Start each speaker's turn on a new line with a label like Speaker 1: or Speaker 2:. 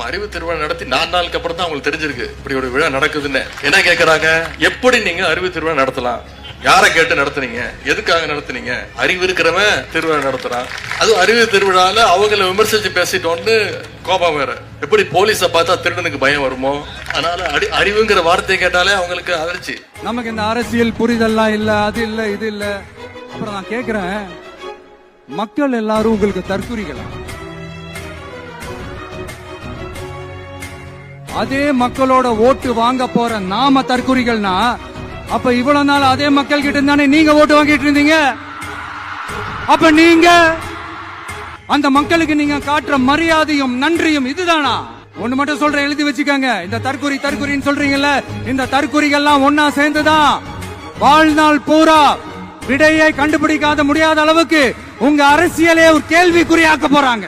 Speaker 1: நம்ம அறிவு திருவிழா நடத்தி 4 நாளுக்கு அப்புறம் தான் அவங்களுக்கு தெரிஞ்சிருக்கு இப்படி ஒரு விழா நடக்குதுன்னு. என்ன கேட்கறாங்க, எப்படி நீங்க அறிவு திருவிழா நடத்தலாம், யாரை கேட்டு நடத்துனீங்க, எதுக்காக நடத்துனீங்க, அறிவு இருக்கிறவன் திருவிழா நடத்துறான், அதுவும் அறிவு திருவிழால அவங்களை விமர்சிச்சு பேசிட்டோன்னு கோபம் வேற. எப்படி போலீஸை பார்த்தா திருடனுக்கு பயம் வருமோ, அதனால அறிவுங்கிற வார்த்தையை கேட்டாலே அவங்களுக்கு அதிர்ச்சி.
Speaker 2: நமக்கு இந்த அரசியல் புரிதல்லாம் இல்ல, அது இல்ல, இது இல்ல. அப்புறம் நான் கேக்குறேன், மக்கள் எல்லாரும் உங்களுக்கு தற்குறிகளா? அதே மக்களோட ஓட்டு வாங்க போற நாம தற்குறிகள்னா, அப்ப இவ்வளவு நாள் அதே மக்கள் கிட்ட இருந்தானே நீங்க ஓட்டு வாங்கிட்டு இருந்தீங்க. அப்ப நீங்க அந்த மக்களுக்கு நீங்க காட்டுற மரியாதையும் நன்றியும் இதுதானா? ஒண்ணு மட்டும் சொல்றேன், எழுதி வச்சுக்கோங்க. இந்த தற்குறின்னு சொல்றீங்கல்ல, இந்த தற்குறிகள்லாம் ஒன்னா சேர்ந்துதான் வாழ்நாள் பூரா விடையை கண்டுபிடிக்காத முடியாத அளவுக்கு உங்க அரசியலே ஒரு கேள்விக்குறியாக்க போறாங்க.